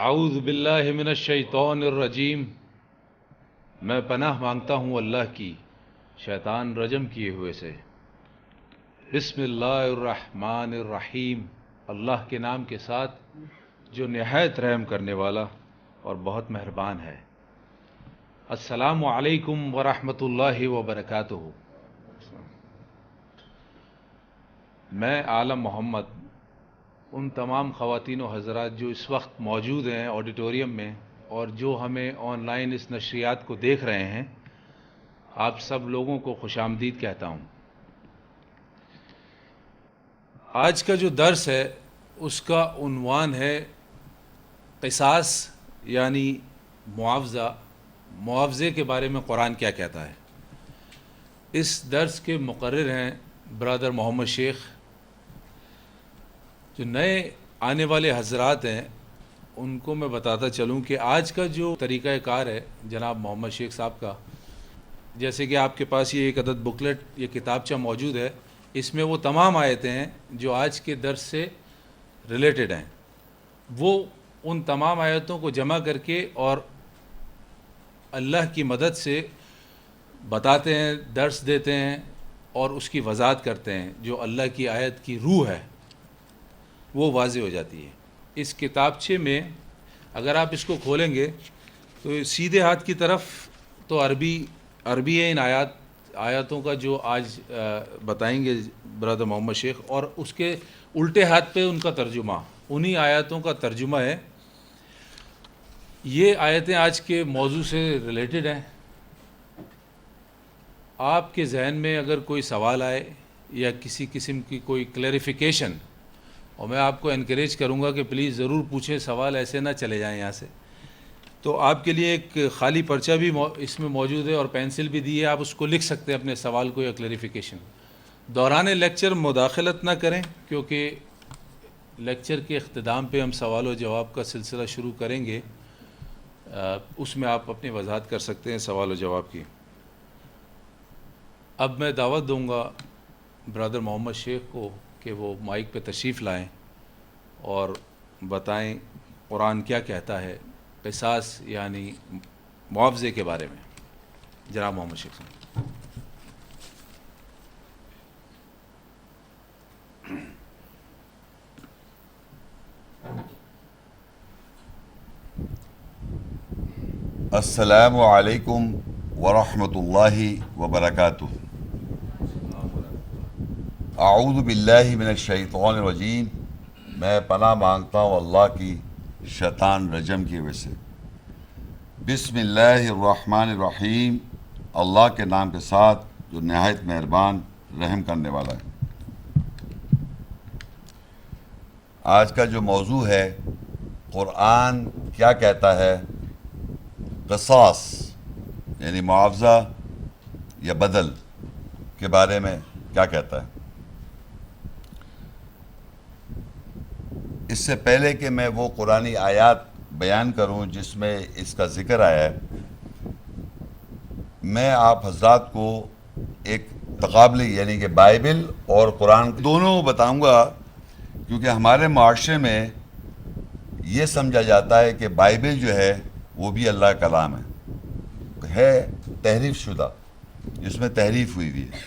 اعوذ باللہ من الشیطان الرجیم، میں پناہ مانگتا ہوں اللہ کی شیطان رجم کیے ہوئے سے۔ بسم اللہ الرحمن الرحیم، اللہ کے نام کے ساتھ جو نہایت رحم کرنے والا اور بہت مہربان ہے۔ السلام علیکم ورحمۃ اللہ وبرکاتہ۔ میں عالم محمد ان تمام خواتین و حضرات جو اس وقت موجود ہیں آڈیٹوریم میں اور جو ہمیں آن لائن اس نشریات کو دیکھ رہے ہیں، آپ سب لوگوں کو خوش آمدید کہتا ہوں۔ آج کا جو درس ہے اس کا عنوان ہے قصاص، یعنی معاوضے کے بارے میں قرآن کیا کہتا ہے۔ اس درس کے مقرر ہیں برادر محمد شیخ۔ جو نئے آنے والے حضرات ہیں ان کو میں بتاتا چلوں کہ آج کا جو طریقہ کار ہے جناب محمد شیخ صاحب کا، جیسے کہ آپ کے پاس یہ ایک عدد بکلیٹ، یہ کتابچہ موجود ہے، اس میں وہ تمام آیتیں ہیں جو آج کے درس سے ریلیٹڈ ہیں۔ وہ ان تمام آیتوں کو جمع کر کے اور اللہ کی مدد سے بتاتے ہیں، درس دیتے ہیں اور اس کی وضاحت کرتے ہیں۔ جو اللہ کی آیت کی روح ہے وہ واضح ہو جاتی ہے۔ اس کتابچے میں اگر آپ اس کو کھولیں گے تو سیدھے ہاتھ کی طرف تو عربی ہے ان آیاتوں کا جو آج بتائیں گے برادر محمد شیخ، اور اس کے الٹے ہاتھ پہ ان کا ترجمہ، انہی آیاتوں کا ترجمہ ہے۔ یہ آیتیں آج کے موضوع سے ریلیٹڈ ہیں۔ آپ کے ذہن میں اگر کوئی سوال آئے یا کسی قسم کی کوئی کلیریفیکیشن، اور میں آپ کو انکریج کروں گا کہ پلیز ضرور پوچھیں، سوال ایسے نہ چلے جائیں یہاں سے، تو آپ کے لیے ایک خالی پرچہ بھی اس میں موجود ہے اور پینسل بھی دی ہے، آپ اس کو لکھ سکتے ہیں اپنے سوال کو یا کلیریفیکیشن۔ دوران لیکچر مداخلت نہ کریں، کیونکہ لیکچر کے اختتام پہ ہم سوال و جواب کا سلسلہ شروع کریں گے، اس میں آپ اپنی وضاحت کر سکتے ہیں سوال و جواب کی۔ اب میں دعوت دوں گا برادر محمد شیخ کو کہ وہ مائک پہ تشریف لائیں اور بتائیں قرآن کیا کہتا ہے قصاص یعنی معاوضے کے بارے میں۔ جناب محمد شیخ صاحب۔ السلام علیکم ورحمۃ اللہ وبرکاتہ۔ اعوذ باللہ من الشیطان الرجیم، میں پناہ مانگتا ہوں اللہ کی شیطان رجم کی وجہ سے۔ بسم اللہ الرحمن الرحیم، اللہ کے نام کے ساتھ جو نہایت مہربان رحم کرنے والا ہے۔ آج کا جو موضوع ہے قرآن کیا کہتا ہے قصاص یعنی معاوضہ یا بدل کے بارے میں کیا کہتا ہے۔ اس سے پہلے کہ میں وہ قرآنی آیات بیان کروں جس میں اس کا ذکر آیا ہے، میں آپ حضرات کو ایک تقابلی یعنی کہ بائبل اور قرآن دونوں بتاؤں گا، کیونکہ ہمارے معاشرے میں یہ سمجھا جاتا ہے کہ بائبل جو ہے وہ بھی اللہ کا کلام ہے تحریف شدہ، جس میں تحریف ہوئی ہوئی ہے۔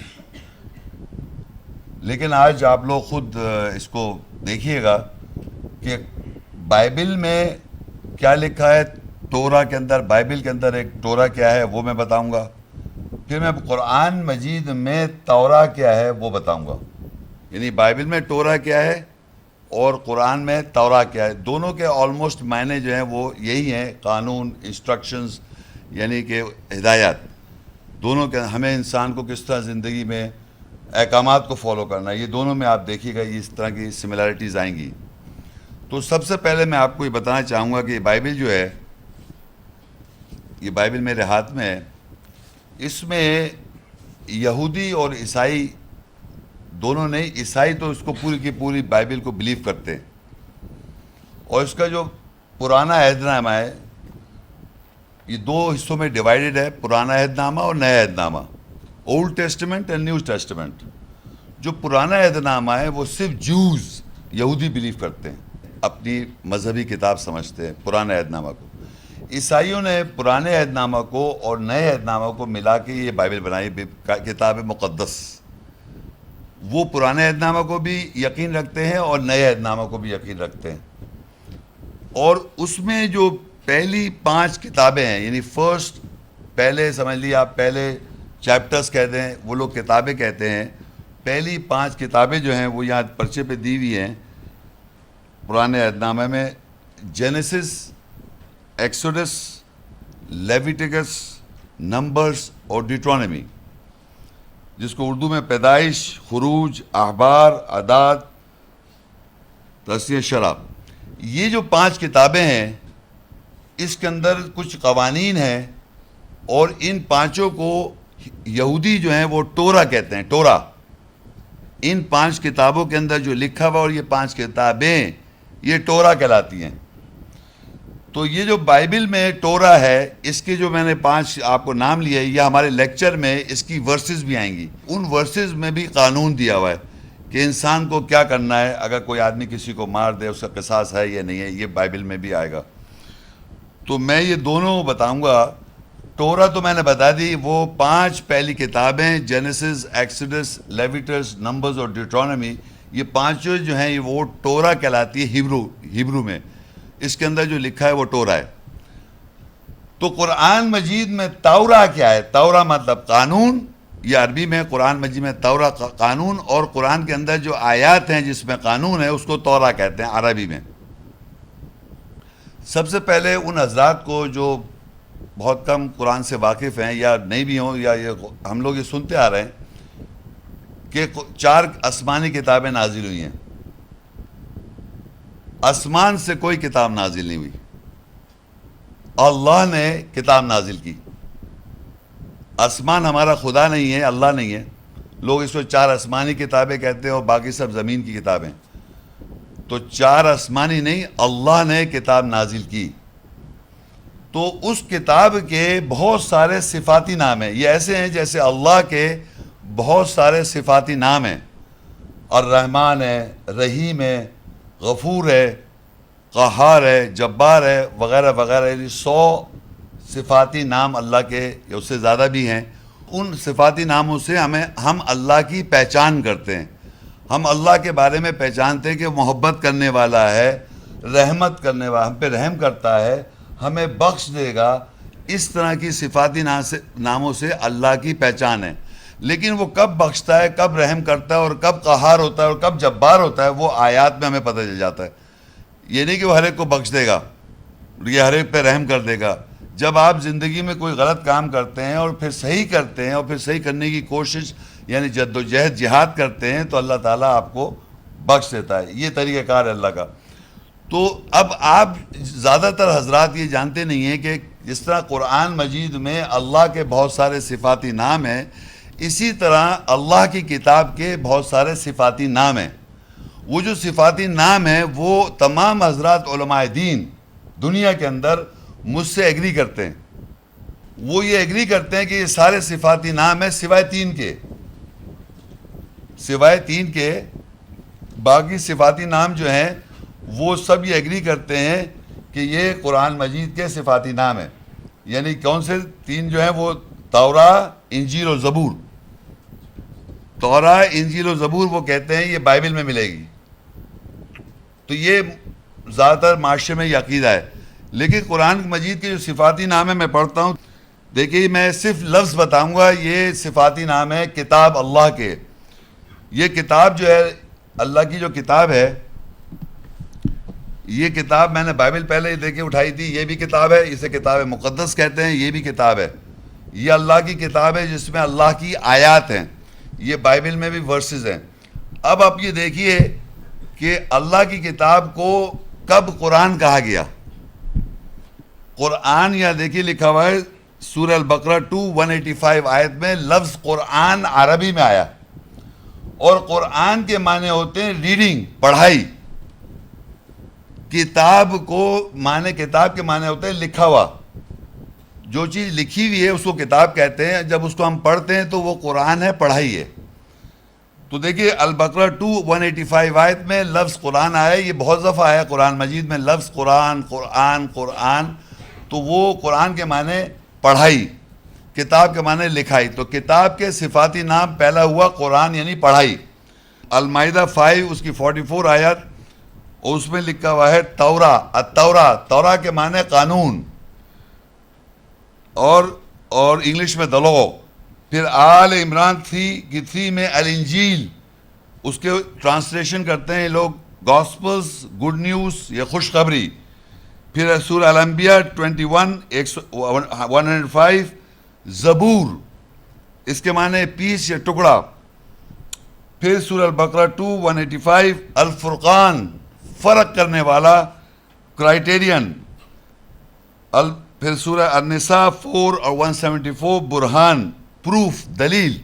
لیکن آج آپ لوگ خود اس کو دیکھیے گا کہ بائبل میں کیا لکھا ہے، تورا کے اندر، بائبل کے اندر ایک تورا کیا ہے وہ میں بتاؤں گا، پھر میں قرآن مجید میں تورا کیا ہے وہ بتاؤں گا۔ یعنی بائبل میں تورا کیا ہے اور قرآن میں تورا کیا ہے، دونوں کے آلموسٹ معنی جو ہیں وہ یہی ہیں، قانون، انسٹرکشنز یعنی کہ ہدایات، دونوں کے ہمیں انسان کو کس طرح زندگی میں احکامات کو فالو کرنا ہے، یہ دونوں میں آپ دیکھیے گا یہ اس طرح کی سملیرٹیز آئیں گی۔ تو سب سے پہلے میں آپ کو یہ بتانا چاہوں گا کہ یہ بائبل جو ہے، یہ بائبل میرے ہاتھ میں ہے، اس میں یہودی اور عیسائی دونوں نہیں، عیسائی تو اس کو پوری کی پوری بائبل کو بلیو کرتے ہیں، اور اس کا جو پرانا عہد نامہ ہے یہ دو حصوں میں ڈیوائیڈڈ ہے، پرانا عہد نامہ اور نیا عہد نامہ، old testament and new testament. جو پرانا عہد نامہ ہے وہ صرف جوز یہودی بلیو کرتے ہیں، اپنی مذہبی کتاب سمجھتے ہیں پرانے عہد نامہ کو. عیسائیوں نے پرانے عہد نامہ کو اور نئے عہد نامہ کو ملا کے یہ بائبل بنائی, کتاب مقدس. وہ پرانے عہد نامہ کو بھی یقین رکھتے ہیں اور نئے عہد نامہ کو بھی یقین رکھتے ہیں. اور اس میں جو پہلی 5 کتابیں ہیں, یعنی فرسٹ, پہلے سمجھ لیے آپ, پہلے چیپٹرز کہتے ہیں, وہ لوگ کتابیں کہتے ہیں. پہلی 5 کتابیں جو ہیں وہ یہاں پرچے پہ دی ہوئی ہیں پرانے عہد نامے میں. جینیسس, ایکسوڈس, لیویٹیکس, نمبرز اور ڈیٹرونومی, جس کو اردو میں پیدائش, خروج, اخبار, عادات, تثنیہ, شرح. یہ جو 5 کتابیں ہیں اس کے اندر کچھ قوانین ہیں, اور ان 5 کو یہودی جو ہیں وہ ٹورا کہتے ہیں. ٹورا, ان 5 کتابوں کے اندر جو لکھا ہوا, اور یہ 5 کتابیں یہ ٹورا کہلاتی ہیں. تو یہ جو بائبل میں ٹورا ہے, اس کے جو میں نے 5 آپ کو نام لیے, یہ ہمارے لیکچر میں اس کی ورسز بھی آئیں گی. ان ورسز میں بھی قانون دیا ہوا ہے کہ انسان کو کیا کرنا ہے اگر کوئی آدمی کسی کو مار دے, اس کا قصاص ہے یا نہیں ہے, یہ بائبل میں بھی آئے گا. تو میں یہ دونوں بتاؤں گا. ٹورا تو میں نے بتا دی, وہ 5 پہلی کتابیں, جینیسس, ایکسوڈس, لیویٹس, نمبرز اور ڈیٹرونومی, یہ 5 جو ہیں وہ ٹورا کہلاتی ہے ہیبرو میں. اس کے اندر جو لکھا ہے وہ ٹورا ہے. تو قرآن مجید میں تورا کیا ہے؟ تورا مطلب قانون, یہ عربی میں قرآن مجید میں تورا قانون, اور قرآن کے اندر جو آیات ہیں جس میں قانون ہے اس کو تورا کہتے ہیں عربی میں. سب سے پہلے ان حضرات کو جو بہت کم قرآن سے واقف ہیں یا نہیں بھی ہوں, یا یہ ہم لوگ یہ سنتے آ رہے ہیں کہ 4 آسمانی کتابیں نازل ہوئی ہیں. آسمان سے کوئی کتاب نازل نہیں ہوئی, اللہ نے کتاب نازل کی. آسمان ہمارا خدا نہیں ہے, اللہ نہیں ہے. لوگ اس کو 4 آسمانی کتابیں کہتے ہیں اور باقی سب زمین کی کتابیں. تو 4 آسمانی نہیں, اللہ نے کتاب نازل کی. تو اس کتاب کے بہت سارے صفاتی نام ہیں. یہ ایسے ہیں جیسے اللہ کے بہت سارے صفاتی نام ہیں. الرحمن ہے, رحیم ہے, غفور ہے, قہار ہے, جبار ہے, وغیرہ وغیرہ. 100 صفاتی نام اللہ کے, یا اس سے زیادہ بھی ہیں. ان صفاتی ناموں سے ہم اللہ کی پہچان کرتے ہیں. ہم اللہ کے بارے میں پہچانتے ہیں کہ وہ محبت کرنے والا ہے, رحمت کرنے والا, ہم پہ رحم کرتا ہے, ہمیں بخش دے گا. اس طرح کی صفاتی ناموں سے اللہ کی پہچان ہے. لیکن وہ کب بخشتا ہے, کب رحم کرتا ہے, اور کب قہار ہوتا ہے, اور کب جبار ہوتا ہے, وہ آیات میں ہمیں پتہ چل جاتا ہے. یہ نہیں کہ وہ ہر ایک کو بخش دے گا, یہ ہر ایک پہ رحم کر دے گا. جب آپ زندگی میں کوئی غلط کام کرتے ہیں اور پھر صحیح کرتے ہیں, اور پھر صحیح کرنے کی کوشش یعنی جد و جہد, جہاد کرتے ہیں, تو اللہ تعالیٰ آپ کو بخش دیتا ہے. یہ طریقہ کار ہے اللہ کا. تو اب آپ زیادہ تر حضرات یہ جانتے نہیں ہیں کہ جس طرح قرآن مجید میں اللہ کے بہت سارے صفاتی نام ہیں, اسی طرح اللہ کی کتاب کے بہت سارے صفاتی نام ہیں. وہ جو صفاتی نام ہیں وہ تمام حضرات علماء دین دنیا کے اندر مجھ سے ایگری کرتے ہیں. وہ یہ ایگری کرتے ہیں کہ یہ سارے صفاتی نام ہیں سوائے 3 کے. سوائے 3 کے باقی صفاتی نام جو ہیں وہ سب یہ ایگری کرتے ہیں کہ یہ قرآن مجید کے صفاتی نام ہیں. یعنی کون سے 3 جو ہیں وہ تورا, انجیل اور زبور. تورا, انجیل اور زبور وہ کہتے ہیں یہ بائبل میں ملے گی. تو یہ زیادہ تر معاشرے میں یہ عقیدہ ہے. لیکن قرآن مجید کے جو صفاتی نام ہیں میں پڑھتا ہوں. دیکھیے میں صرف لفظ بتاؤں گا. یہ صفاتی نام ہے کتاب اللہ کے. یہ کتاب جو ہے اللہ کی جو کتاب ہے, یہ کتاب میں نے بائبل پہلے دیکھے اٹھائی تھی. یہ بھی کتاب ہے, اسے کتاب مقدس کہتے ہیں. یہ بھی کتاب ہے. یہ اللہ کی کتاب ہے جس میں اللہ کی آیات ہیں. یہ بائبل میں بھی ورسز ہیں. اب آپ یہ دیکھیے کہ اللہ کی کتاب کو کب قرآن کہا گیا. قرآن یہاں دیکھیے لکھا ہوا ہے سورہ البقرہ 2:185 آیت میں لفظ قرآن عربی میں آیا. اور قرآن کے معنی ہوتے ہیں ریڈنگ, پڑھائی. کتاب کو معنی, کتاب کے معنی ہوتے ہیں لکھا ہوا. جو چیز لکھی ہوئی ہے اس کو کتاب کہتے ہیں. جب اس کو ہم پڑھتے ہیں تو وہ قرآن ہے, پڑھائی ہے. تو دیکھیے البقرہ 2:185 آیت میں لفظ قرآن آیا. یہ بہت دفعہ آیا قرآن مجید میں لفظ قرآن قرآن قرآن. تو وہ قرآن کے معنی پڑھائی, کتاب کے معنی لکھائی. تو کتاب کے صفاتی نام پہلا ہوا قرآن یعنی پڑھائی. المائدہ 5 اس کی 44 آیت, اور اس میں لکھا ہوا ہے تورا. التورا, تورا کے معنی قانون, اور انگلش میں the law. پھر آل عمران 3 میں الانجیل, اس کے ٹرانسلیشن کرتے ہیں لوگ گاسپلز, گڈ نیوز یا خوشخبری. پھر سورہ الانبیاء 105 زبور, اس کے معنی پیس یا ٹکڑا. پھر سورہ البقرہ 2:185 الفرقان, فرق کرنے والا, کرائٹیرین. پھر سورہ النساء 4 اور 174 برہان, پروف, دلیل.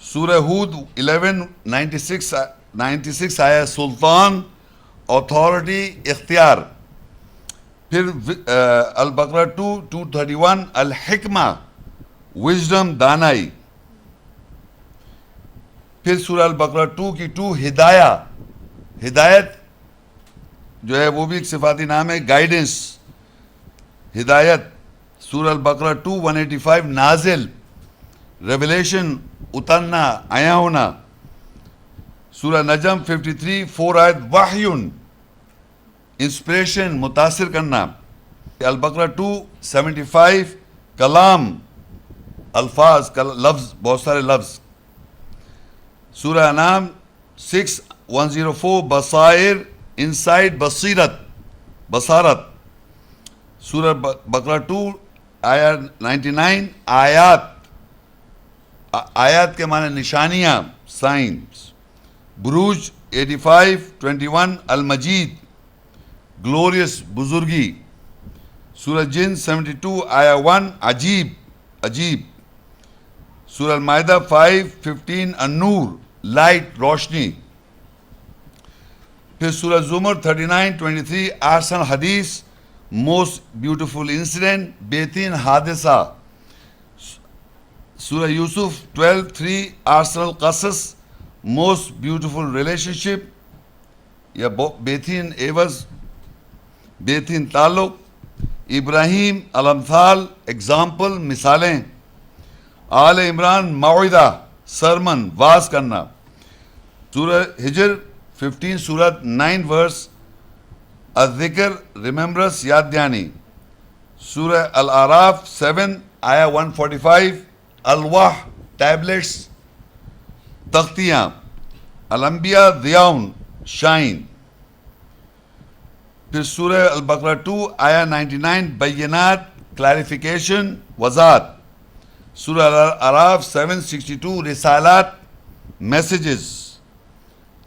سورہ ہود 11:96 آیا سلطان, اتھارٹی, اختیار. پھر البقرہ 2:231 الحکمہ, وزڈم, دانائی. پھر سورہ البقرہ 2 ہدایہ, ہدایت جو ہے وہ بھی ایک صفاتی نام ہے, گائیڈنس, ہدایت. سورہ البقرہ 2:185 نازل, ریویلیشن, اترنا, آیا ہونا. سورہ نجم 53 4 آیت وحیٌ, انسپریشن, متاثر کرنا. البقرہ 2:75 کلام, الفاظ, لفظ, بہت سارے لفظ. سورہ انعام 6:104 بصائر, انسائٹ, بصیرت, بصارت. سورہ بقرہ 2 آیا 99 آیات, آیات کے معنی نشانیاں, سائنس. بروج 85:21 المجید, گلوریس, بزرگی. سورہ جن 72 آیا 1 عجیب, عجیب. سورہ المائدہ 5:15 النور, لائٹ, روشنی. پھر سورہ زمر 39:23 احسن حدیث, موسٹ بیوٹیفل انسیڈنٹ, بہترین حادثہ. سورہ یوسف 12:3 احسن القصص, موسٹ بیوٹیفل ریلیشن شپ یا بہترین عوض, بہترین تعلق. ابراہیم الامثال, ایگزامپل, مثالیں. آل عمران موعظہ, سرمن, واز کرنا. سورہ ہجر 15 سورت 9 ورس الذکر, ریممبرنس, یاد دہانی. سورہ الاعراف 7 آیا 145 الواح, ٹیبلٹس, تختیاں. الانبیاء ضیاؤن, شائن. پھر سورہ البقرہ 2 آیا 99 بینات, کلیریفیکیشن, وضاحت. سورہ الاعراف 7:62 رسالات, میسیجز.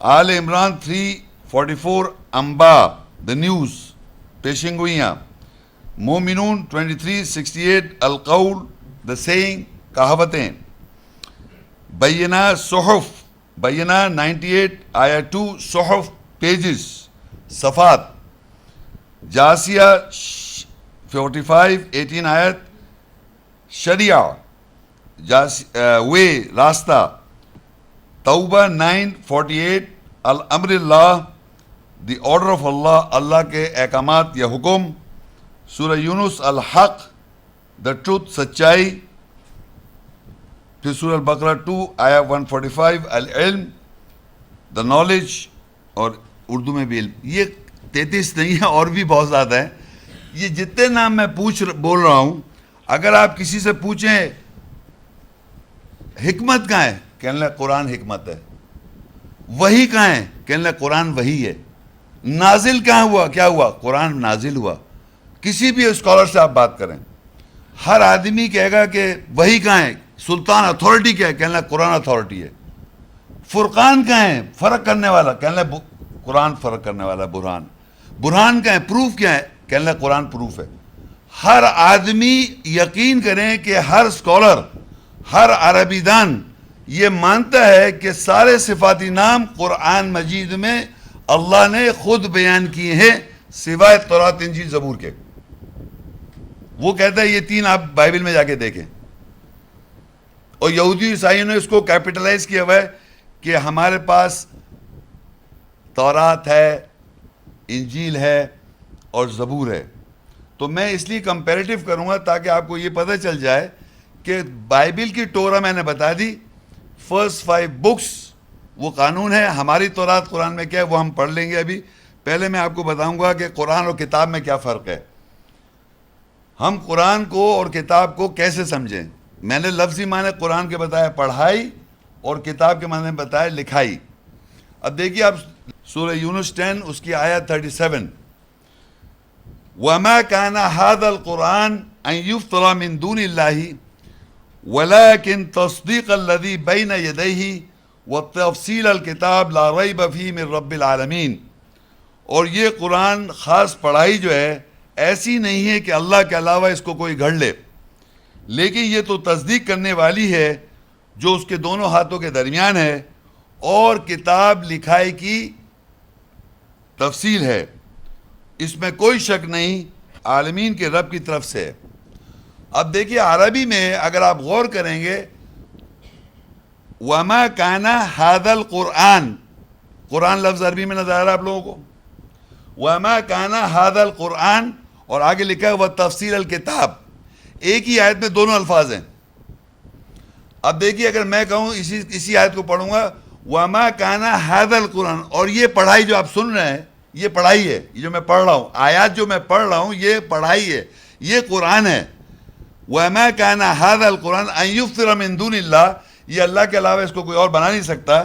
آل عمران 3:44 انباء, the نیوز, پیشن گوئیاں. مومنون 23:68 القول, the saying, کہاوتیں. بینہ صحف, بینہ 98 آیا 2 صحف, پیجز, صفات. جاسیہ 45:18 آیت شریعہ, وے, راستہ. توبہ 9:48 الامر اللہ, دی آرڈر آف اللہ, اللہ کے احکامات یا حکم. سورہ یونس الحق, دا ٹروتھ, سچائی. پھر سورہ البقرہ 2 آیا 145 العلم, دا نالج, اور اردو میں بھی علم. یہ 33 نہیں ہے, اور بھی بہت زیادہ ہیں. یہ جتنے نام میں بول رہا ہوں, اگر آپ کسی سے پوچھیں حکمت کہاں ہے, کہنے لگے قرآن حکمت ہے. وحی کہاں ہے, کہنے لگے قرآن وحی ہے. نازل کہاں ہوا, کیا ہوا, قرآن نازل ہوا. کسی بھی اسکالر سے آپ بات کریں, ہر آدمی کہے گا کہ وحی کہاں ہے, سلطان, اتھارٹی کیا ہے, کہنے لگے قرآن اتھارٹی ہے. فرقان کہاں ہے, فرق کرنے والا, کہنے لگے قرآن فرق کرنے والا, برہان. برہان کہاں ہے, پروف کیا ہے, کہنے لگے قرآن پروف ہے. ہر آدمی یقین کریں کہ ہر اسکالر, ہر عربی دان یہ مانتا ہے کہ سارے صفاتی نام قرآن مجید میں اللہ نے خود بیان کیے ہیں سوائے تورات, انجیل, زبور کے. وہ کہتا ہے یہ 3 آپ بائبل میں جا کے دیکھیں. اور یہودی عیسائیوں نے اس کو کیپٹلائز کیا ہوا ہے کہ ہمارے پاس تورات ہے، انجیل ہے اور زبور ہے. تو میں اس لیے کمپیریٹیو کروں گا تاکہ آپ کو یہ پتہ چل جائے کہ بائبل کی ٹورا میں نے بتا دی، فرسٹ 5 بکس وہ قانون ہے. ہماری تورات قرآن میں کیا ہے وہ ہم پڑھ لیں گے ابھی. پہلے میں آپ کو بتاؤں گا کہ قرآن اور کتاب میں کیا فرق ہے. ہم قرآن کو اور کتاب کو کیسے سمجھیں. میں نے لفظی معنی قرآن کے بتایا پڑھائی اور کتاب کے معنی بتایا لکھائی. اب دیکھیے آپ سورہ یونس 10 اس کی آیت 37، وَمَا كَانَ هَذَا الْقُرْآنِ أَن يُفْتَرَى مِن دُونِ اللَّهِ وَلَكِن تَصْدِيقَ الَّذِي بَيْنَ يَدَيْهِ وَتَفْصِيلَ الْكِتَابِ لَا رَيْبَ فِيهِ مِن رَبِّ الْعَالَمِينَ. اور یہ قرآن خاص پڑھائی جو ہے ایسی نہیں ہے کہ اللہ کے علاوہ اس کو کوئی گھڑ لے، لیکن یہ تو تصدیق کرنے والی ہے جو اس کے دونوں ہاتھوں کے درمیان ہے، اور کتاب لکھائی کی تفصیل ہے، اس میں کوئی شک نہیں، عالمین کے رب کی طرف سے. اب دیکھیے عربی میں اگر آپ غور کریں گے، وَمَا كَانَ هَذَا الْقُرْآنِ، قرآن لفظ عربی میں نظر آ رہا ہے آپ لوگوں کو، وَمَا كَانَ هَذَا الْقُرْآنِ، اور آگے لکھا ہے وَتَفْصِيلَ الْكِتَابِ. ایک ہی آیت میں دونوں الفاظ ہیں. اب دیکھیے اگر میں کہوں اسی آیت کو پڑھوں گا، وَمَا كَانَ هَذَا الْقُرْآنِ، اور یہ پڑھائی جو آپ سن رہے ہیں یہ پڑھائی ہے، یہ جو میں پڑھ رہا ہوں، آیات جو میں پڑھ رہا ہوں یہ پڑھائی ہے، یہ قرآن ہے. وَمَا كَانَ هَذَا الْقُرْآنِ أَن يُفْتَرَى مِن دُونِ اللَّهِ، یہ اللہ کے علاوہ اس کو کوئی اور بنا نہیں سکتا.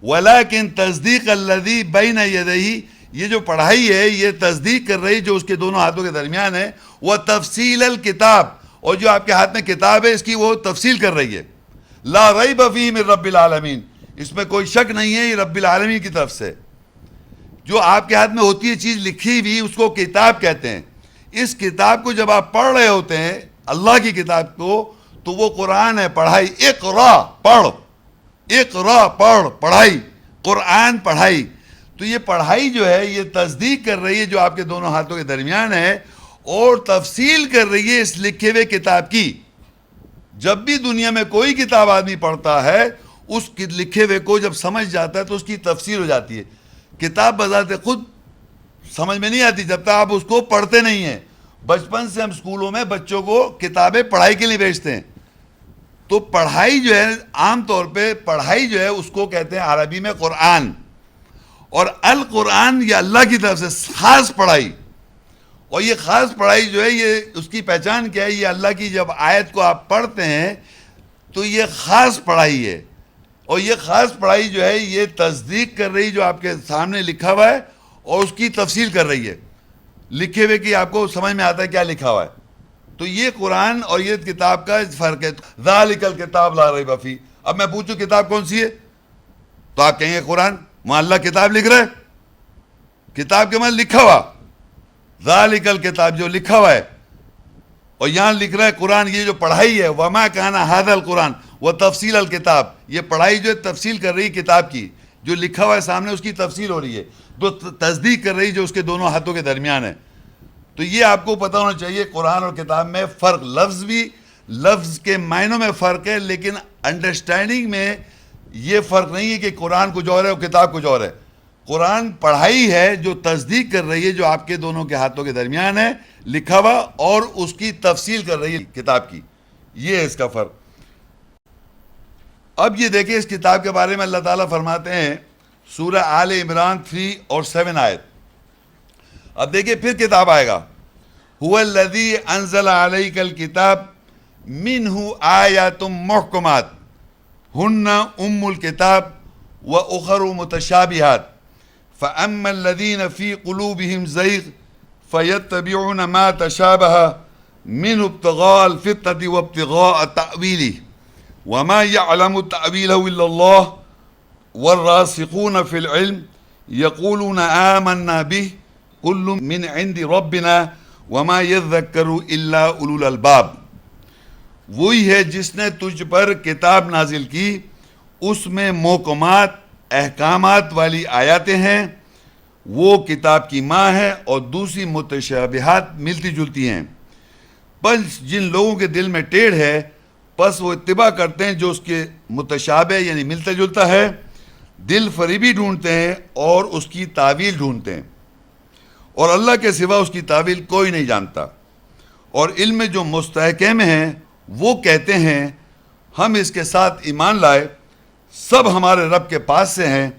وَلَكِن تَصْدِيقَ الَّذِي بَيْنَ يَدَيْهِ، یہ جو پڑھائی ہے یہ تصدیق کر رہی جو اس کے دونوں ہاتھوں کے درمیان ہے. وَتَفْصِيلَ الْكِتَابِ، اور جو آپ کے ہاتھ میں کتاب ہے اس کی وہ تفصیل کر رہی ہے. لَا رَيْبَ فِيهِ مِن رَبِّ الْعَالَمِينَ، اس میں کوئی شک نہیں ہے، یہ رب العالمین کی طرف سے. جو آپ کے ہاتھ میں ہوتی ہے چیز لکھی ہوئی اس کو کتاب کہتے ہیں. اس کتاب کو جب آپ پڑھ رہے ہوتے ہیں اللہ کی کتاب کو تو وہ قرآن ہے، پڑھائی. اقرا پڑھ، اقرا پڑھ، پڑھائی، قرآن پڑھائی. تو یہ پڑھائی جو ہے یہ تصدیق کر رہی ہے جو آپ کے دونوں ہاتھوں کے درمیان ہے، اور تفصیل کر رہی ہے اس لکھے ہوئے کتاب کی. جب بھی دنیا میں کوئی کتاب آدمی پڑھتا ہے اس لکھے ہوئے کو جب سمجھ جاتا ہے تو اس کی تفسیر ہو جاتی ہے. کتاب بذات خود سمجھ میں نہیں آتی جب تک آپ اس کو پڑھتے نہیں ہیں. بچپن سے ہم اسکولوں میں بچوں کو کتابیں پڑھائی کے لیے بھیجتے ہیں. تو پڑھائی جو ہے عام طور پہ پڑھائی جو ہے اس کو کہتے ہیں عربی میں قرآن. اور القرآن یہ اللہ کی طرف سے خاص پڑھائی. اور یہ خاص پڑھائی جو ہے یہ اس کی پہچان کیا ہے، یہ اللہ کی جب آیت کو آپ پڑھتے ہیں تو یہ خاص پڑھائی ہے. اور یہ خاص پڑھائی جو ہے یہ تصدیق کر رہی جو آپ کے سامنے لکھا ہوا ہے اور اس کی تفصیل کر رہی ہے. لکھے ہوئے کہ آپ کو سمجھ میں آتا ہے کیا لکھا ہوا ہے. تو یہ قرآن اور یہ کتاب کا فرق ہے. ذالک الکتاب لا ریب فیہ. اب میں پوچھوں کتاب کون سی ہے تو آپ کہیں گے قرآن. وہاں اللہ کتاب لکھ رہا ہے، کتاب کے معنی لکھا ہوا، ذالک الکتاب جو لکھا ہوا ہے. اور یہاں لکھ رہا ہے قرآن، یہ جو پڑھائی ہے وما کان ھذا القرآن وتفصیل الکتاب، یہ پڑھائی جو ہے تفصیل کر رہی ہے کتاب کی، جو لکھا ہوا ہے سامنے اس کی تفصیل ہو رہی ہے، تو تصدیق کر رہی جو اس کے دونوں ہاتھوں کے درمیان ہے. تو یہ آپ کو پتہ ہونا چاہیے قرآن اور کتاب میں فرق. لفظ بھی لفظ کے معنوں میں فرق ہے، لیکن انڈرسٹینڈنگ میں یہ فرق نہیں ہے کہ قرآن کچھ اور ہے اور کتاب کچھ اور ہے. قرآن پڑھائی ہے جو تصدیق کر رہی ہے جو آپ کے دونوں کے ہاتھوں کے درمیان ہے لکھا ہوا، اور اس کی تفصیل کر رہی ہے کتاب کی. یہ ہے اس کا فرق. اب یہ دیکھیں اس کتاب کے بارے میں اللہ تعالیٰ فرماتے ہیں سورہ آل عمران 3 اور 7 آیت. اب دیکھیں پھر کتاب آئے گا. هو الذی انزل علیک الکتاب منہ آیات محکمات ہن ام الکتاب واخر متشابہات فاما الذین فی قلوبہم زیغ فیتبعون ما تشابہ منہ ابتغاء الفتنة وابتغاء تأویلہ وما يعلم تأویلہ الا اللہ والراسخون فی العلم یقولون آمنا به کل من عند ربنا وما يذکر الا اولو الالباب. وہی ہے جس نے تجھ پر کتاب نازل کی، اس میں محکمات احکامات والی آیاتیں ہیں، وہ کتاب کی ماں ہے، اور دوسری متشابہات ملتی جلتی ہیں. بس جن لوگوں کے دل میں ٹیڑھ ہے پس وہ اتباع کرتے ہیں جو اس کے متشابہ یعنی ملتا جلتا ہے، دل فریبی ڈھونڈتے ہیں اور اس کی تعویل ڈھونڈتے ہیں، اور اللہ کے سوا اس کی تعویل کوئی نہیں جانتا، اور علم میں جو مستحکم ہیں وہ کہتے ہیں ہم اس کے ساتھ ایمان لائے، سب ہمارے رب کے پاس سے ہیں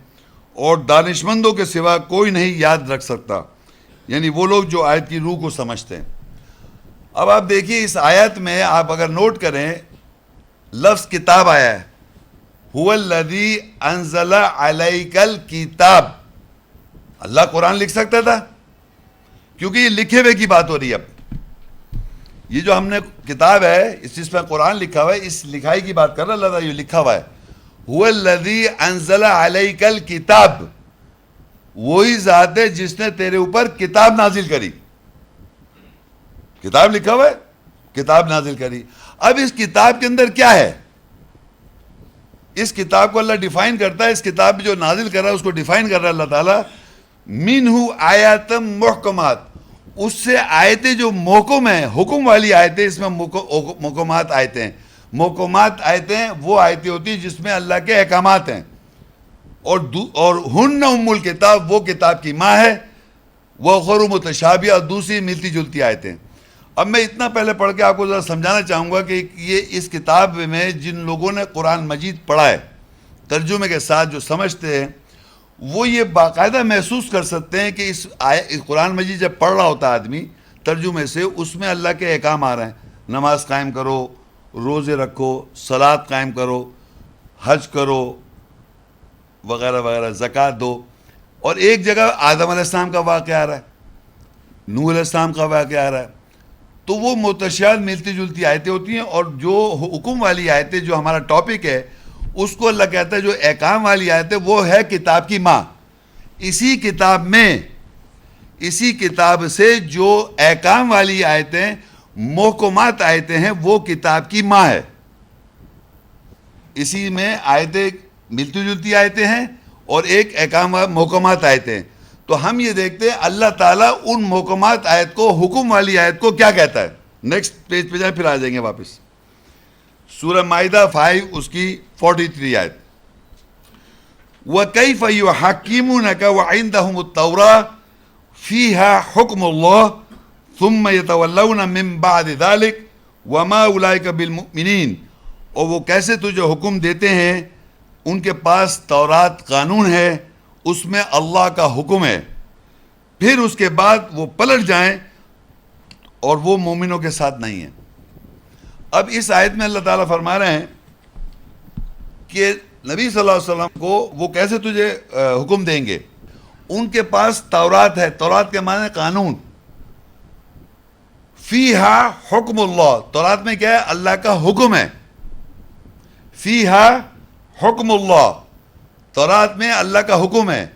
اور دانشمندوں کے سوا کوئی نہیں یاد رکھ سکتا، یعنی وہ لوگ جو آیت کی روح کو سمجھتے ہیں۔ اب آپ دیکھیے اس آیت میں آپ اگر نوٹ کریں لفظ کتاب آیا ہے، هو الذی انزل علیک الکتاب۔ اللہ قرآن لکھ سکتا تھا؟ کیونکہ یہ لکھے ہوئے کی بات ہو رہی ہے۔ اب یہ جو ہم نے کتاب ہے اس چیز پہ قرآن لکھا ہوا ہے، اس لکھائی کی بات کر رہا اللہ تعالیٰ، یہ لکھا ہوا ہے هو الذی انزل علیک الکتاب، وہی ذات ہے جس نے تیرے اوپر کتاب نازل کری۔ کتاب لکھا ہوا ہے، کتاب نازل کری۔ اب اس کتاب کے اندر کیا ہے؟ اس کتاب کو اللہ ڈیفائن کرتا ہے، اس کتاب جو نازل کر رہا ہے اس کو ڈیفائن کر رہا ہے اللہ تعالیٰ، منہ آیات محکمات، اس سے آیتیں جو محکم ہیں، حکم والی آیتیں، اس میں محکمات آیتیں ہیں۔ محکمات آیتیں وہ آیتیں ہوتی ہیں جس میں اللہ کے احکامات ہیں، اور ہن ام الکتاب، وہ کتاب کی ماں ہے، وہ غیر متشابہ، اور دوسری ملتی جلتی آیتیں۔ اب میں اتنا پہلے پڑھ کے آپ کو ذرا سمجھانا چاہوں گا کہ یہ اس کتاب میں جن لوگوں نے قرآن مجید پڑھا ہے ترجمے کے ساتھ جو سمجھتے ہیں، وہ یہ باقاعدہ محسوس کر سکتے ہیں کہ اس قرآن مجید جب پڑھ رہا ہوتا ہے آدمی ترجمے سے، اس میں اللہ کے احکام آ رہے ہیں، نماز قائم کرو، روزے رکھو، صلاۃ قائم کرو، حج کرو وغیرہ وغیرہ، زکوٰۃ دو، اور ایک جگہ آدم علیہ السلام کا واقعہ آ رہا ہے، نوح علیہ السلام کا واقعہ آ رہا ہے۔ تو وہ متشابہ ملتی جلتی آیتیں ہوتی ہیں، اور جو حکم والی آیتیں جو ہمارا ٹاپک ہے اس کو اللہ کہتا ہے جو احکام والی آیتیں وہ ہے کتاب کی ماں۔ اسی کتاب میں، اسی کتاب سے جو احکام والی آیتیں محکمات آیتیں ہیں وہ کتاب کی ماں ہے۔ اسی میں آیتیں ملتی جلتی آیتیں ہیں اور ایک احکام محکمات آیتیں ہیں۔ تو ہم یہ دیکھتے ہیں اللہ تعالیٰ ان محکمات آیت کو، حکم والی آیت کو کیا کہتا ہے۔ نیکسٹ پیج پہ جائیں، پھر آ جائیں گے واپس سورہ مائدہ 5 اس کی 43 آیت۔ وَكَيْفَ يُحَكِّمُونَكَ وَعِنْدَهُمُ التَّوْرَاةُ فِيهَا حُكْمُ اللَّهِ ثُمَّ يَتَوَلَّوْنَ مِن بَعْدِ ذَلِكَ وَمَا أُولَئِكَ بِالْمُؤْمِنِينَ۔ اور وہ کیسے تجھے حکم دیتے ہیں، ان کے پاس تورات قانون ہے، اس میں اللہ کا حکم ہے، پھر اس کے بعد وہ پلٹ جائیں اور وہ مومنوں کے ساتھ نہیں ہیں۔ اب اس آیت میں اللہ تعالیٰ فرما رہے ہیں کہ نبی صلی اللہ علیہ وسلم کو وہ کیسے تجھے حکم دیں گے، ان کے پاس تورات ہے، تورات کے معنی قانون، فیہا حکم اللہ، تورات میں کیا ہے؟ اللہ کا حکم ہے، فیہا حکم اللہ، تورات میں اللہ کا حکم ہے۔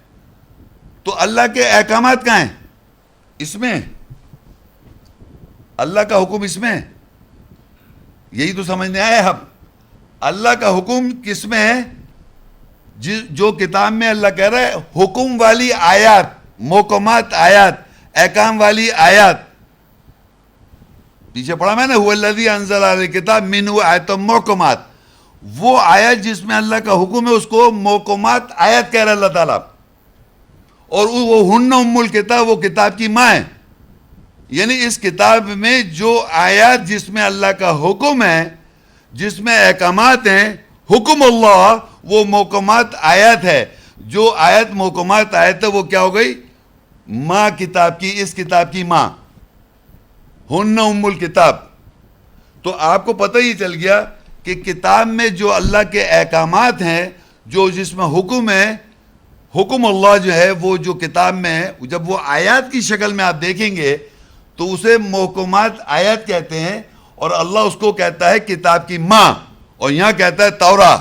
تو اللہ کے احکامات کہاں ہیں؟ اس میں، اللہ کا حکم اس میں، یہی تو سمجھنے آئے ہم۔ اللہ کا حکم کس میں ہے؟ جو کتاب میں اللہ کہہ رہا ہے حکم والی آیات، محکمات آیات، احکام والی آیات، پیچھے پڑھا میں نے هو الذی انزل علیہ الکتاب منہ آیات محکمات، وہ آیت جس میں اللہ کا حکم ہے اس کو محکمات آیت کہہ رہا ہے اللہ تعالیٰ، اور وہ ہن ام الکتاب، وہ کتاب کی ماں ہے۔ یعنی اس کتاب میں جو آیات جس میں اللہ کا حکم ہے، جس میں احکامات ہیں، حکم اللہ، وہ محکمات آیت ہے۔ جو آیت محکمات آیت ہے وہ کیا ہو گئی؟ ماں کتاب کی، اس کتاب کی ماں، ہن ام الکتاب۔ تو آپ کو پتہ ہی چل گیا کہ کتاب میں جو اللہ کے احکامات ہیں، جو جس میں حکم ہے، حکم اللہ جو ہے وہ جو کتاب میں ہے، جب وہ آیات کی شکل میں آپ دیکھیں گے تو اسے محکمات آیات کہتے ہیں، اور اللہ اس کو کہتا ہے کتاب کی ماں، اور یہاں کہتا ہے تورا۔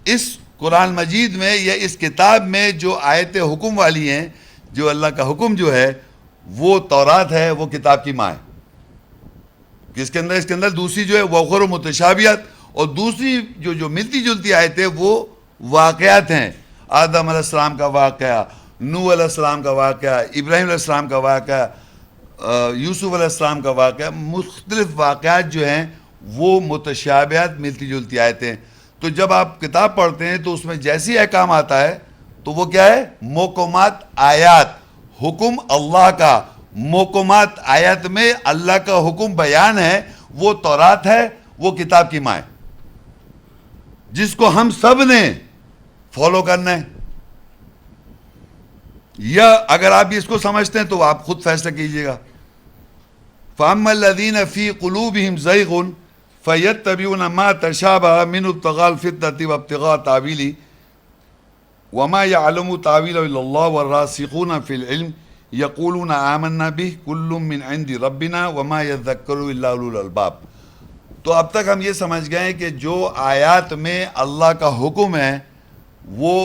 اس قرآن مجید میں یا اس کتاب میں جو آیتیں حکم والی ہیں، جو اللہ کا حکم جو ہے وہ تورات ہے، وہ کتاب کی ماں ہے۔ اس کے اندر دوسری جو ہے وہ غیر متشابہات، اور دوسری جو ملتی جلتی آیتیں وہ واقعات ہیں، آدم علیہ السلام کا واقعہ، نوح علیہ السلام کا واقعہ، ابراہیم علیہ السلام کا واقعہ، یوسف علیہ السلام کا واقعہ، مختلف واقعات جو ہیں وہ متشابہات ملتی جلتی آیتیں. تو جب آپ کتاب پڑھتے ہیں تو اس میں جیسی احکام آتا ہے تو وہ کیا ہے؟ محکمات آیات، حکم اللہ کا. محکمات آیات میں اللہ کا حکم بیان ہے، وہ تورات ہے، وہ کتاب کی ماں ہے جس کو ہم سب نے فالو کرنا ہے. یا اگر آپ اس کو سمجھتے ہیں تو آپ خود فیصلہ کیجئے گا. فَأَمَّا الَّذِينَ فِي قُلُوبِهِمْ زَيْغٌ فَيَتَّبِعُونَ مَا تَشَابَهَ مِنْهُ ابْتِغَاءَ الْفِتْنَةِ وَابْتِغَاءَ تَأْوِيلِهِ وَمَا يَعْلَمُ تَأْوِيلَهُ إِلَّا اللَّهُ وَالرَّاسِخُونَ فِي الْعِلْمِ يَقُولُونَ آمَنَّا بِهِ كُلٌّ مِّنْ عِندِ رَبِّنَا وَمَا يَذَّكَّرُ إِلَّا أُولُو الْأَلْبَابِ. تو اب تک ہم یہ سمجھ گئے ہیں کہ جو آیات میں اللہ کا حکم ہے وہ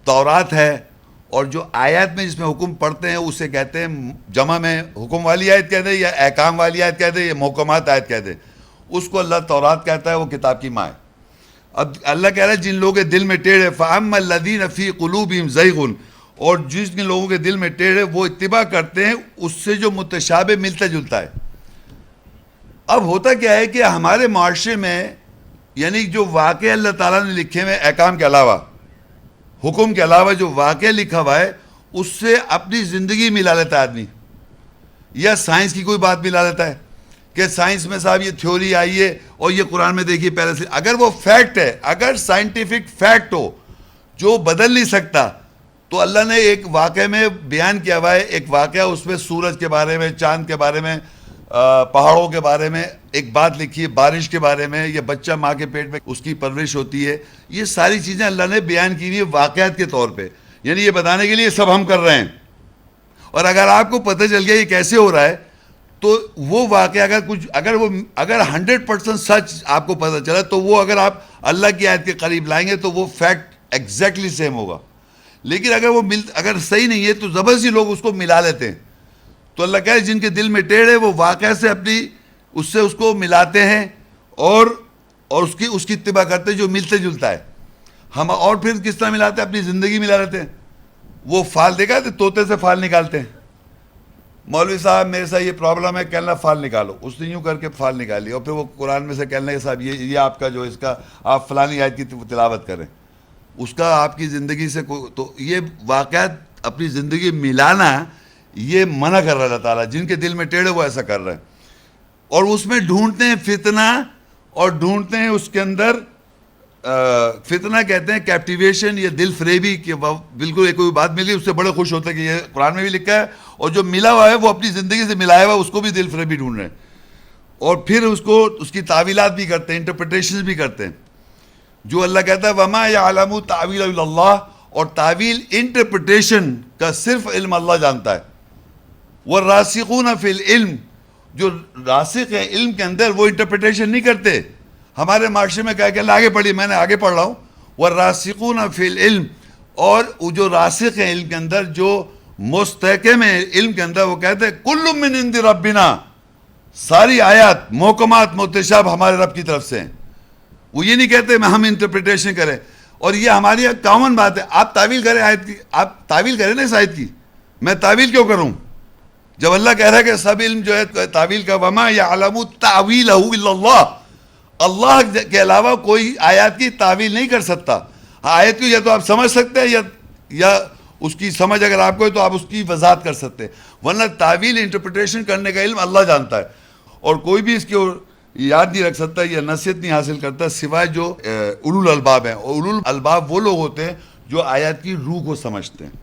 تورات ہے، اور جو آیات میں جس میں حکم پڑھتے ہیں اسے کہتے ہیں، جمع میں حکم والی آیت کہتے ہیں یا احکام والی آیت کہتے ہیں یا محکمات آیت کہتے ہیں، اس کو اللہ تورات کہتا ہے، وہ کتاب کی ماں ہے. اب اللہ کہہ رہا ہے جن لوگوں کے دل میں ٹیڑھ ہے، فَأَمَّا الَّذِينَ فِي قُلُوبِهِمْ زَيْغٌ، اور جن لوگوں کے دل میں ٹیڑھ ہے وہ اتباع کرتے ہیں اس سے جو متشابہ ملتا جلتا ہے. اب ہوتا کیا ہے کہ ہمارے معاشرے میں یعنی جو واقع اللہ تعالیٰ نے لکھے ہوئے احکام کے علاوہ، حکم کے علاوہ جو واقع لکھا ہوا ہے اس سے اپنی زندگی ملا لیتا ہے آدمی، یا سائنس کی کوئی بات ملا لیتا ہے کہ سائنس میں صاحب یہ تھیوری آئی ہے اور یہ قرآن میں دیکھیے پہلے سے. اگر وہ فیکٹ ہے، اگر سائنٹیفک فیکٹ ہو جو بدل نہیں سکتا، تو اللہ نے ایک واقعے میں بیان کیا ہوا ہے، ایک واقعہ اس میں سورج کے بارے میں، چاند کے بارے میں، پہاڑوں کے بارے میں ایک بات لکھی ہے، بارش کے بارے میں، یہ بچہ ماں کے پیٹ میں اس کی پرورش ہوتی ہے. یہ ساری چیزیں اللہ نے بیان کی ہوئی ہے واقعات کے طور پہ، یعنی یہ بتانے کے لیے سب ہم کر رہے ہیں. اور اگر آپ کو پتہ چل گیا یہ کیسے ہو رہا ہے تو وہ واقعہ اگر 100% سچ آپ کو پتہ چلا تو وہ اگر آپ اللہ کی آیت کے قریب لائیں گے تو وہ فیکٹ ایگزیکٹلی سیم ہوگا. لیکن اگر صحیح نہیں ہے تو زبردستی لوگ اس کو ملا لیتے ہیں. تو اللہ کہے جن کے دل میں ٹیڑھ ہے وہ واقعہ سے اس سے اس کو ملاتے ہیں اور اس کی اتباع کرتے ہیں جو ملتے جلتا ہے. ہم اور پھر کس طرح ملاتے ہیں؟ اپنی زندگی ملا لیتے ہیں. وہ فال دیکھا تو طوطے سے فال نکالتے ہیں. مولوی صاحب میرے ساتھ یہ پرابلم ہے، کہنا فال نکالو، اس نے یوں کر کے فال نکالی اور پھر وہ قرآن میں سے کہنا ہے صاحب یہ آپ کا جو اس کا آپ فلانی آیت کی تلاوت کریں، اس کا آپ کی زندگی سے تو یہ واقعات اپنی زندگی ملانا یہ منع کر رہا ہے اللہ تعالیٰ. جن کے دل میں ٹیڑھے وہ ایسا کر رہے ہیں اور اس میں ڈھونڈتے ہیں فتنہ، اور ڈھونڈتے ہیں اس کے اندر فتنہ کہتے ہیں کیپٹیویشن یا دل فریبی، کہ بالکل ایک کوئی بات ملی اس سے بڑے خوش ہوتے ہیں کہ یہ قرآن میں بھی لکھا ہے، اور جو ملا ہوا ہے وہ اپنی زندگی سے ملایا ہوا اس کو بھی دل فریبی ڈھونڈ رہے ہیں. اور پھر اس کی تعویلات بھی کرتے ہیں، انٹرپریٹیشنز بھی کرتے ہیں. جو اللہ کہتا ہے وَمَا يَعْلَمُ تَأْوِيلَهُ إِلَّا اللَّهُ، اور تعویل انٹرپریٹیشن کا صرف علم اللہ جانتا ہے. وَالرَّاسِخُونَ فِي الْعِلْمِ، جو راسخ ہے علم کے اندر وہ انٹرپریٹیشن نہیں کرتے. ہمارے معاشرے میں کہا کہ اللہ آگے پڑھی، میں نے آگے پڑھ رہا ہوں. وَالرَّاسِخُونَ فِي الْعِلْمِ، اور جو راسخ ہیں علم کے اندر، جو مستحکم ہیں علم کے اندر، وہ کہتے ہیں کُلٌّ مِّنْ عِندِ رَبِّنَا، ساری آیات محکمات متشابہ ہمارے رب کی طرف سے ہیں. وہ یہ نہیں کہتے ہم انٹرپریٹیشن کریں. اور یہ ہماری کامن بات ہے، آپ تعویل کریں آیت کی، آپ تعویل کریں نا اس آیت کی. میں تعویل کیوں کروں جب اللہ کہہ رہا ہے کہ سب علم جو ہے تعویل کا، وَمَا يَعْلَمُ تَأْوِيلَهُ إِلَّا اللَّهُ، اللہ کے علاوہ کوئی آیات کی تعویل نہیں کر سکتا. آیت کو یا تو آپ سمجھ سکتے ہیں یا اس کی سمجھ اگر آپ کو ہے تو آپ اس کی وضاحت کر سکتے ہیں، ورنہ تعویل انٹرپریٹیشن کرنے کا علم اللہ جانتا ہے. اور کوئی بھی اس کی یاد نہیں رکھ سکتا یا نصیحت نہیں حاصل کرتا سوائے جو اولو الالباب ہیں. اور اولو الالباب وہ لوگ ہوتے ہیں جو آیات کی روح کو سمجھتے ہیں.